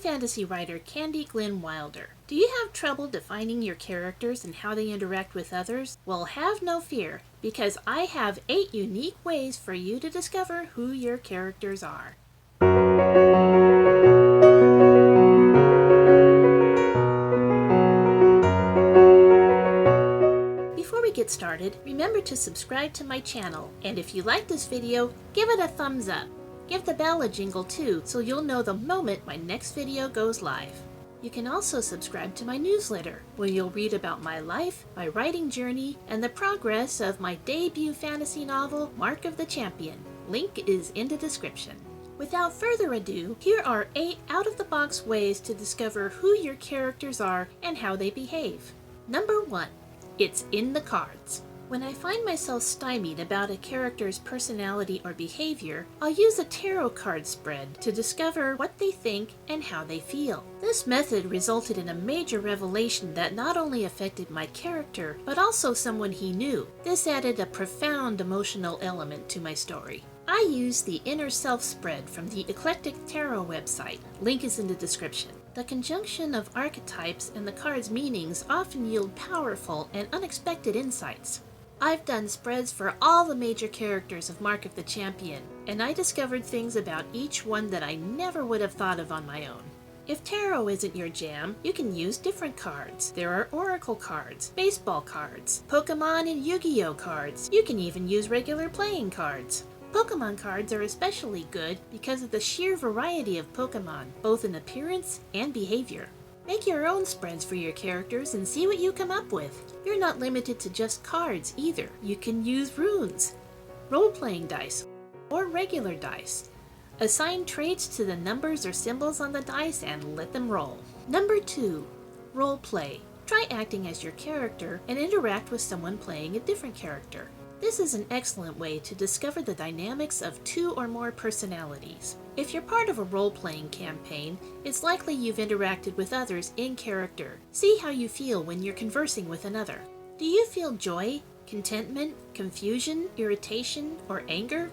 fantasy writer Candy Glenn Wilder. Do you have trouble defining your characters and how they interact with others? Well, have no fear, because I have 8 unique ways for you to discover who your characters are. Before we get started, remember to subscribe to my channel, and if you like this video, give it a thumbs up. Give the bell a jingle too, so you'll know the moment my next video goes live. You can also subscribe to my newsletter, where you'll read about my life, my writing journey, and the progress of my debut fantasy novel, Mark of the Champion. Link is in the description. Without further ado, here are 8 out-of-the-box ways to discover who your characters are and how they behave. Number 1. It's in the cards. When I find myself stymied about a character's personality or behavior, I'll use a tarot card spread to discover what they think and how they feel. This method resulted in a major revelation that not only affected my character, but also someone he knew. This added a profound emotional element to my story. I used the Inner Self spread from the Eclectic Tarot website. Link is in the description. The conjunction of archetypes and the card's meanings often yield powerful and unexpected insights. I've done spreads for all the major characters of Mark of the Champion, and I discovered things about each one that I never would have thought of on my own. If tarot isn't your jam, you can use different cards. There are oracle cards, baseball cards, Pokemon and Yu-Gi-Oh cards. You can even use regular playing cards. Pokemon cards are especially good because of the sheer variety of Pokemon, both in appearance and behavior. Make your own spreads for your characters and see what you come up with. You're not limited to just cards either. You can use runes, role-playing dice, or regular dice. Assign traits to the numbers or symbols on the dice and let them roll. Number 2. Role play. Try acting as your character and interact with someone playing a different character. This is an excellent way to discover the dynamics of 2 or more personalities. If you're part of a role-playing campaign, it's likely you've interacted with others in character. See how you feel when you're conversing with another. Do you feel joy, contentment, confusion, irritation, or anger?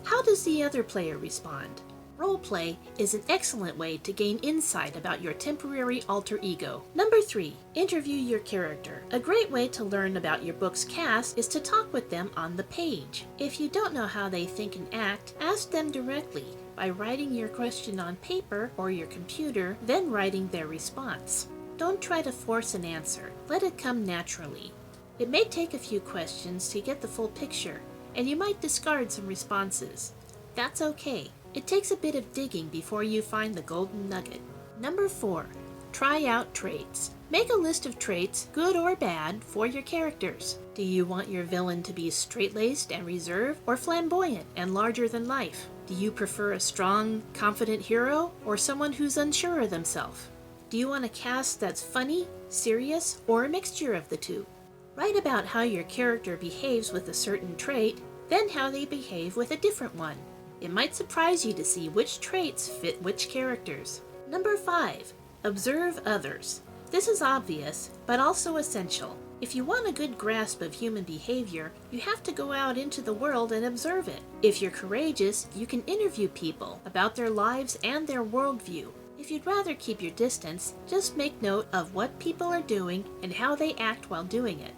How does the other player respond? Roleplay is an excellent way to gain insight about your temporary alter ego. Number 3. Interview your character. A great way to learn about your book's cast is to talk with them on the page. If you don't know how they think and act, ask them directly by writing your question on paper or your computer, then writing their response. Don't try to force an answer. Let it come naturally. It may take a few questions to get the full picture, and you might discard some responses. That's okay. It takes a bit of digging before you find the golden nugget. Number 4. Try out traits. Make a list of traits, good or bad, for your characters. Do you want your villain to be straight-laced and reserved, or flamboyant and larger than life? Do you prefer a strong, confident hero, or someone who's unsure of themselves? Do you want a cast that's funny, serious, or a mixture of the two? Write about how your character behaves with a certain trait, then how they behave with a different one. It might surprise you to see which traits fit which characters. Number 5. Observe others. This is obvious, but also essential. If you want a good grasp of human behavior, you have to go out into the world and observe it. If you're courageous, you can interview people about their lives and their worldview. If you'd rather keep your distance, just make note of what people are doing and how they act while doing it.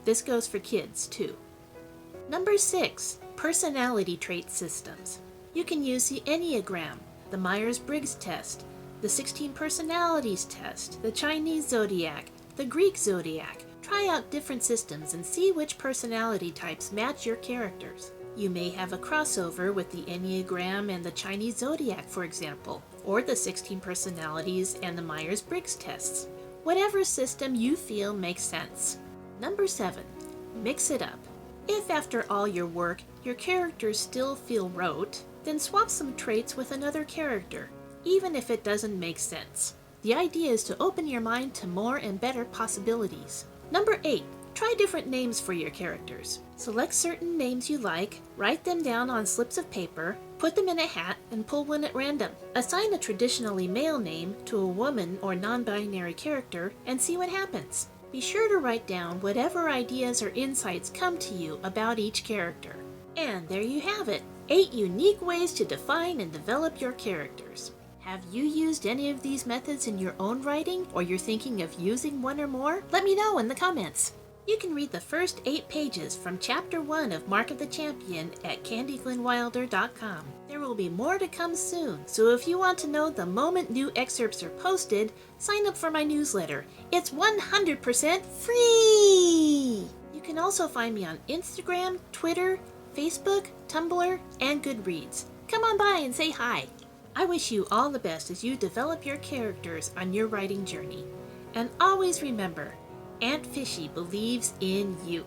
This goes for kids, too. Number 6. Personality trait systems. You can use the Enneagram, the Myers-Briggs test, the 16 personalities test, the Chinese zodiac, the Greek zodiac. Try out different systems and see which personality types match your characters. You may have a crossover with the Enneagram and the Chinese zodiac, for example, or the 16 personalities and the Myers-Briggs tests. Whatever system you feel makes sense. Number 7. Mix it up. If after all your work, your characters still feel rote, then swap some traits with another character, even if it doesn't make sense. The idea is to open your mind to more and better possibilities. Number 8. Try different names for your characters. Select certain names you like, write them down on slips of paper, put them in a hat, and pull one at random. Assign a traditionally male name to a woman or non-binary character and see what happens. Be sure to write down whatever ideas or insights come to you about each character. And there you have it, 8 unique ways to define and develop your characters. Have you used any of these methods in your own writing, or you're thinking of using one or more? Let me know in the comments. You can read the first 8 pages from Chapter 1 of Mark of the Champion at CandyGlenWilder.com. There will be more to come soon, so if you want to know the moment new excerpts are posted, sign up for my newsletter. It's 100% free! You can also find me on Instagram, Twitter, Facebook, Tumblr, and Goodreads. Come on by and say hi. I wish you all the best as you develop your characters on your writing journey. And always remember, Aunt Fishy believes in you.